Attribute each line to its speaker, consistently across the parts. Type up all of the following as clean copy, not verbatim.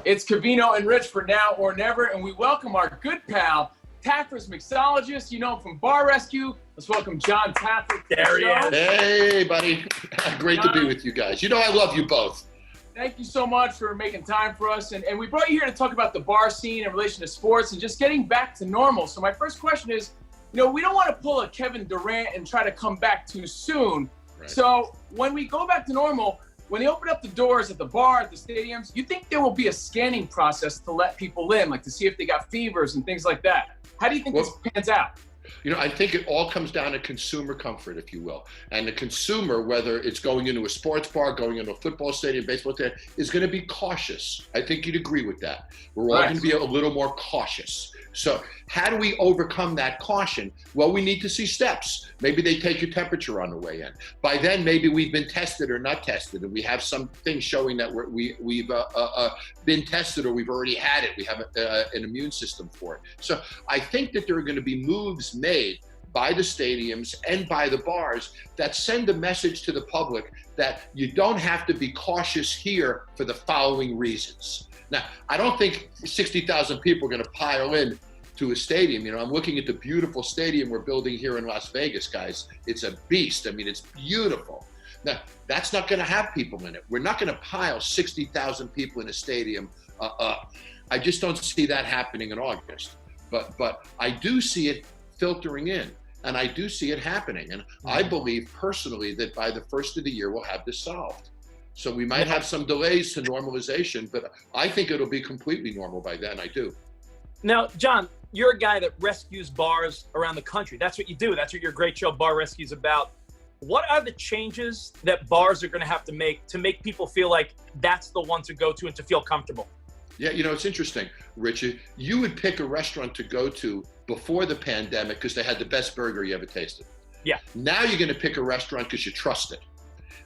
Speaker 1: It's Covino and Rich for Now or Never, and we welcome our good pal, Taffer's mixologist. You know him from Bar Rescue. Let's welcome Jon Taffer.
Speaker 2: There he is.
Speaker 3: Hey, buddy. Great to be with you guys. You know I love you both.
Speaker 1: Thank you so much for making time for us. And we brought you here to talk about the bar scene in relation to sports and just getting back to normal. So my first question is, we don't want to pull a Kevin Durant and try to come back too soon. Right. So when we go back to normal, when they open up the doors at the bar, at the stadiums, you think there will be a scanning process to let people in, like to see if they got fevers and things like that? How do you think this pans out?
Speaker 3: I think it all comes down to consumer comfort, if you will. And the consumer, whether it's going into a sports bar, going into a football stadium, baseball stadium, is going to be cautious. I think you'd agree with that. We're all going to be a little more cautious. So how do we overcome that caution? Well, we need to see steps. Maybe they take your temperature on the way in. By then, maybe we've been tested or not tested, and we have some things showing that we've been tested or we've already had it. We have an immune system for it. So I think that there are going to be moves made by the stadiums and by the bars that send a message to the public that you don't have to be cautious here for the following reasons. Now, I don't think 60,000 people are going to pile in to a stadium. I'm looking at the beautiful stadium we're building here in Las Vegas, guys. It's a beast. It's beautiful. Now, that's not going to have people in it. We're not going to pile 60,000 people in a stadium up. I just don't see that happening in August. But I do see it filtering in, and I do see it happening. And I believe personally that by the first of the year, we'll have this solved. So we might have some delays to normalization, but I think it'll be completely normal by then. I do.
Speaker 2: Now, Jon, you're a guy that rescues bars around the country. That's what you do. That's what your great show, Bar Rescue, is about. What are the changes that bars are going to have to make people feel like that's the one to go to and to feel comfortable?
Speaker 3: Yeah, it's interesting, Richard. You would pick a restaurant to go to before the pandemic because they had the best burger you ever tasted.
Speaker 2: Yeah.
Speaker 3: Now you're going to pick a restaurant because you trust it.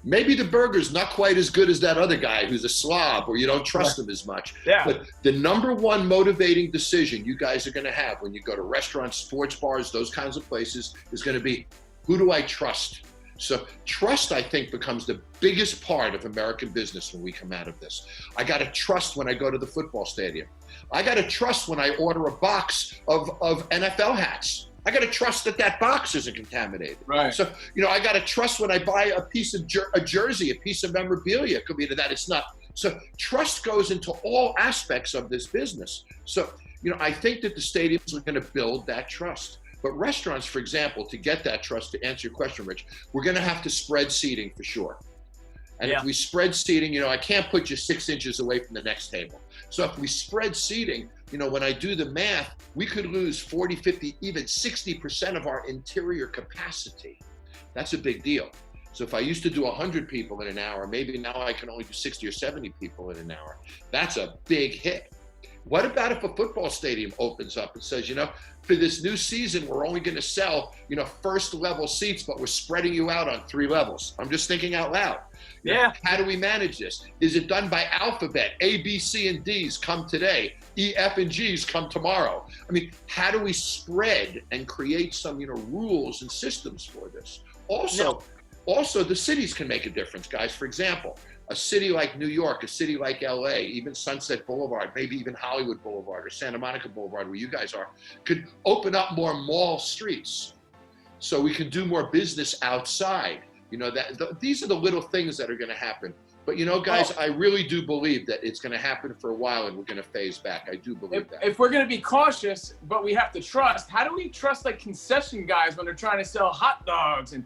Speaker 3: Maybe the burger's not quite as good as that other guy who's a slob or you don't trust him as much.
Speaker 2: Yeah.
Speaker 3: But the number one motivating decision you guys are going to have when you go to restaurants, sports bars, those kinds of places is going to be, who do I trust? So trust, I think, becomes the biggest part of American business when we come out of this. I got to trust when I go to the football stadium. I got to trust when I order a box of NFL hats. I got to trust that box isn't contaminated.
Speaker 1: Right.
Speaker 3: So, I got to trust when I buy a piece of a jersey, a piece of memorabilia, it could be that it's not. So trust goes into all aspects of this business. So, I think that the stadiums are going to build that trust. But restaurants, for example, to get that trust, to answer your question, Rich, we're going to have to spread seating for sure. And if we spread seating, I can't put you 6 inches away from the next table. So if we spread seating, when I do the math, we could lose 40, 50, even 60% of our interior capacity. That's a big deal. So if I used to do 100 people in an hour, maybe now I can only do 60 or 70 people in an hour. That's a big hit. What about if a football stadium opens up and says, for this new season, we're only going to sell, first level seats, but we're spreading you out on 3 levels. I'm just thinking out loud.
Speaker 2: Yeah.
Speaker 3: How do we manage this? Is it done by alphabet? A, B, C, and D's come today. E, F, and G's come tomorrow. How do we spread and create some, rules and systems for this? Also, the cities can make a difference, guys. For example, a city like New York, a city like LA, even Sunset Boulevard, maybe even Hollywood Boulevard or Santa Monica Boulevard, where you guys are, could open up more mall streets so we can do more business outside. These are the little things that are going to happen. But guys, I really do believe that it's going to happen for a while and we're going to phase back. I do believe that.
Speaker 1: If we're going to be cautious, but we have to trust, how do we trust like concession guys when they're trying to sell hot dogs? And,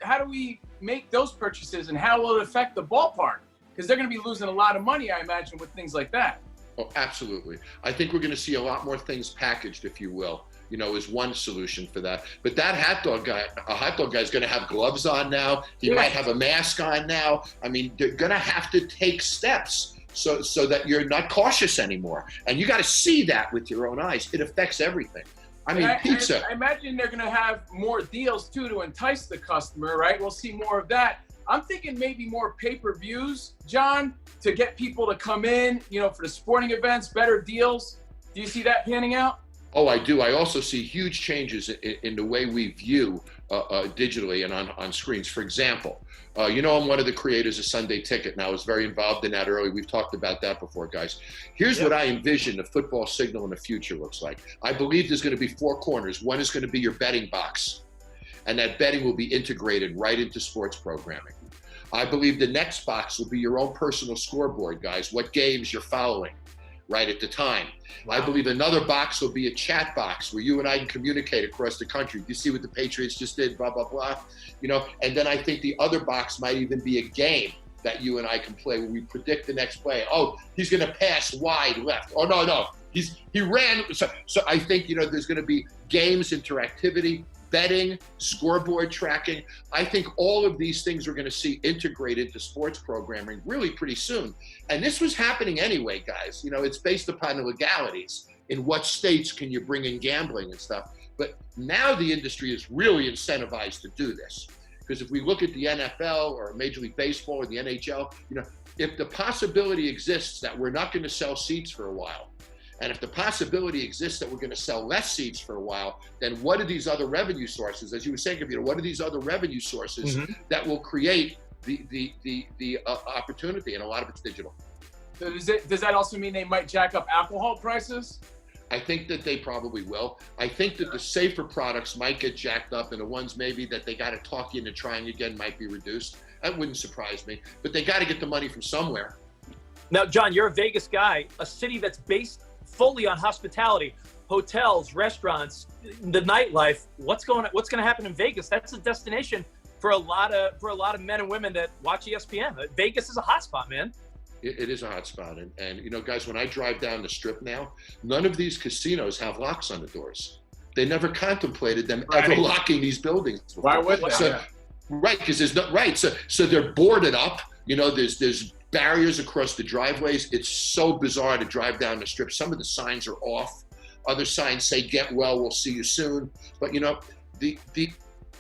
Speaker 1: how do we make those purchases and how will it affect the ballpark? Because they're going to be losing a lot of money, I imagine, with things like that.
Speaker 3: Oh, absolutely. I think we're going to see a lot more things packaged, if you will, is one solution for that. But that a hot dog guy is going to have gloves on now. He might have a mask on now. They're going to have to take steps so that you're not cautious anymore. And you got to see that with your own eyes. It affects everything. Pizza.
Speaker 1: I imagine they're going to have more deals, too, to entice the customer, right? We'll see more of that. I'm thinking maybe more pay-per-views, Jon, to get people to come in, for the sporting events, better deals. Do you see that panning out?
Speaker 3: Oh, I do. I also see huge changes in the way we view digitally and on screens. For example, I'm one of the creators of Sunday Ticket, and I was very involved in that early. We've talked about that before, guys. Here's what I envision the football signal in the future looks like. I believe there's going to be 4 corners. One is going to be your betting box, and that betting will be integrated right into sports programming. I believe the next box will be your own personal scoreboard, guys, what games you're following right at the time. Wow. I believe another box will be a chat box where you and I can communicate across the country. You see what the Patriots just did, blah, blah, blah. And then I think the other box might even be a game that you and I can play where we predict the next play. Oh, he's going to pass wide left. Oh, no. He ran. So I think, there's going to be games, interactivity, betting, scoreboard tracking. I think all of these things we're going to see integrated into sports programming really pretty soon. And this was happening anyway, guys. It's based upon the legalities. In what states can you bring in gambling and stuff? But now the industry is really incentivized to do this. Because if we look at the NFL or Major League Baseball or the NHL, if the possibility exists that we're not going to sell seats for a while, and if the possibility exists that we're going to sell less seats for a while, then what are these other revenue sources? As you were saying, what are these other revenue sources that will create the opportunity? And a lot of it's digital.
Speaker 1: So does that also mean they might jack up alcohol prices?
Speaker 3: I think that they probably will. I think that the safer products might get jacked up, and the ones maybe that they got to talk you into trying again might be reduced. That wouldn't surprise me. But they got to get the money from somewhere.
Speaker 2: Now, John, you're a Vegas guy, a city that's based fully on hospitality, hotels, restaurants, the nightlife. What's going to happen in Vegas? That's a destination for a lot of men and women that watch ESPN. Vegas is a hotspot, man.
Speaker 3: It is a hotspot, and guys, when I drive down the Strip now, none of these casinos have locks on the doors. They never contemplated them ever locking these buildings before.
Speaker 1: Why would they?
Speaker 3: Right, because there's no So they're boarded up. There's barriers across the driveways. It's so bizarre to drive down the Strip. Some of the signs are off. Other signs say "Get well, we'll see you soon." But the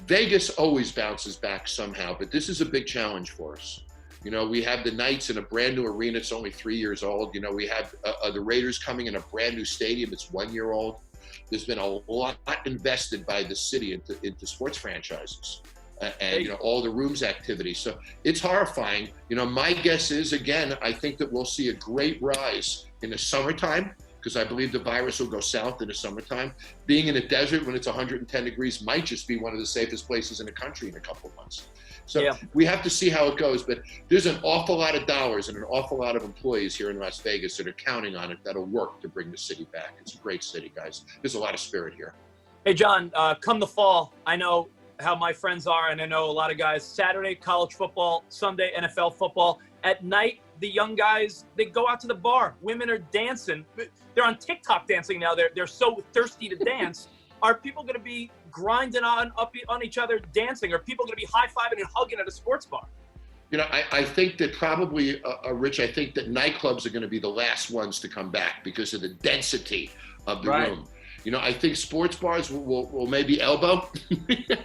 Speaker 3: Vegas always bounces back somehow. But this is a big challenge for us. We have the Knights in a brand new arena. It's only 3 years old. We have the Raiders coming in a brand new stadium. It's 1 year old. There's been a lot invested by the city into sports franchises. And all the rooms activity. So it's horrifying. My guess is, again, I think that we'll see a great rise in the summertime, because I believe the virus will go south in the summertime. Being in a desert when it's 110 degrees might just be one of the safest places in the country in a couple of months. So we have to see how it goes. But there's an awful lot of dollars and an awful lot of employees here in Las Vegas that are counting on it that'll work to bring the city back. It's a great city, guys. There's a lot of spirit here.
Speaker 2: Hey, John, come the fall, I know how my friends are, and I know a lot of guys. Saturday, college football. Sunday, NFL football. At night, the young guys, they go out to the bar. Women are dancing. They're on TikTok dancing now. They're so thirsty to dance. Are people going to be grinding on each other dancing? Are people going to be high-fiving and hugging at a sports bar?
Speaker 3: I think that probably, Rich, I think that nightclubs are going to be the last ones to come back because of the density of the room. I think sports bars will maybe elbow.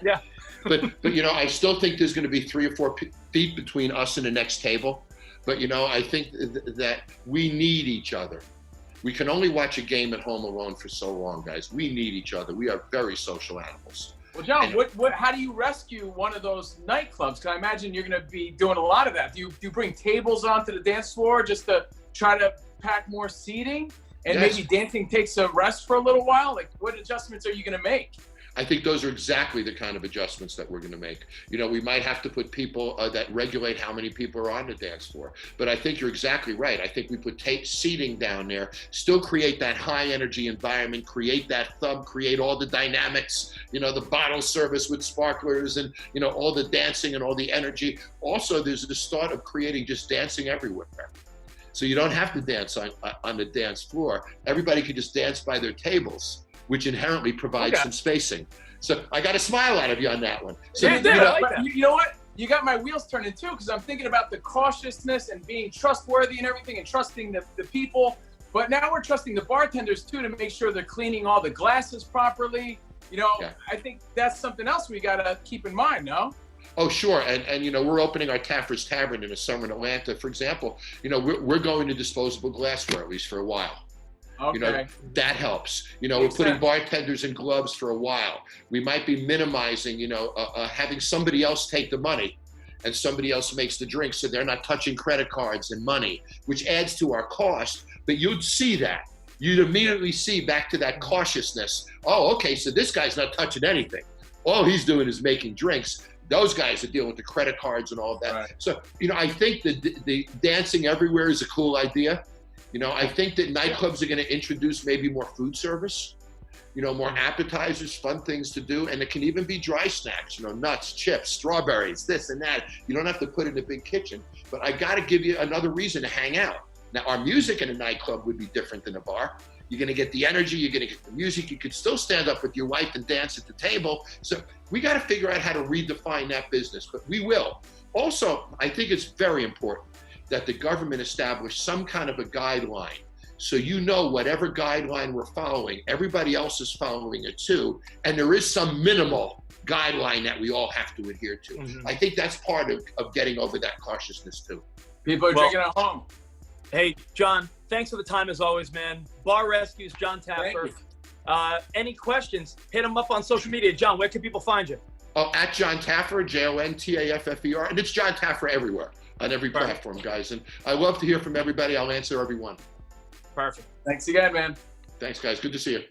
Speaker 2: Yeah.
Speaker 3: But I still think there's going to be 3 or 4 feet between us and the next table. But, I think that we need each other. We can only watch a game at home alone for so long, guys. We need each other. We are very social animals.
Speaker 1: Well, John, how do you rescue one of those nightclubs? Because I imagine you're going to be doing a lot of that. Do you bring tables onto the dance floor just to try to pack more seating? And maybe dancing takes a rest for a little while? Like, what adjustments are you going to make?
Speaker 3: I think those are exactly the kind of adjustments that we're going to make. We might have to put people that regulate how many people are on the dance floor. But I think you're exactly right. I think we put seating down there, still create that high energy environment, create that thumb, create all the dynamics, the bottle service with sparklers and, all the dancing and all the energy. Also, there's the start of creating just dancing everywhere. So you don't have to dance on the dance floor. Everybody can just dance by their tables, which inherently provides some spacing. So I got a smile out of you on that one. So,
Speaker 1: you know what? You got my wheels turning too, because I'm thinking about the cautiousness and being trustworthy and everything and trusting the people. But now we're trusting the bartenders too to make sure they're cleaning all the glasses properly. I think that's something else we got to keep in mind, no?
Speaker 3: Oh, sure. And we're opening our Taffer's Tavern in the summer in Atlanta, for example. We're going to disposable glassware, at least for a while.
Speaker 1: Okay.
Speaker 3: That helps. We're
Speaker 1: Makes
Speaker 3: putting
Speaker 1: sense.
Speaker 3: bartenders in gloves for a while. We might be minimizing, having somebody else take the money and somebody else makes the drinks so they're not touching credit cards and money, which adds to our cost. But you'd see that. You'd immediately see back to that cautiousness. Oh, okay, so this guy's not touching anything. All he's doing is making drinks. Those guys are dealing with the credit cards and all of that.
Speaker 1: Right.
Speaker 3: So, I think the dancing everywhere is a cool idea. I think that nightclubs are going to introduce maybe more food service, more appetizers, fun things to do. And it can even be dry snacks, nuts, chips, strawberries, this and that. You don't have to put it in a big kitchen. But I got to give you another reason to hang out. Now, our music in a nightclub would be different than a bar. You're going to get the energy, you're going to get the music. You could still stand up with your wife and dance at the table. So we got to figure out how to redefine that business, but we will. Also, I think it's very important that the government establish some kind of a guideline. So whatever guideline we're following, everybody else is following it too. And there is some minimal guideline that we all have to adhere to. Mm-hmm. I think that's part of getting over that cautiousness too.
Speaker 1: People are drinking at home.
Speaker 2: Hey, Jon, thanks for the time as always, man. Bar Rescues, Jon Taffer. Any questions, hit him up on social media. Jon, where can people find you?
Speaker 3: Oh, at Jon Taffer, JonTaffer. And it's Jon Taffer everywhere, on every platform, guys. And I love to hear from everybody. I'll answer every one.
Speaker 2: Perfect.
Speaker 1: Thanks again, man.
Speaker 3: Thanks, guys. Good to see you.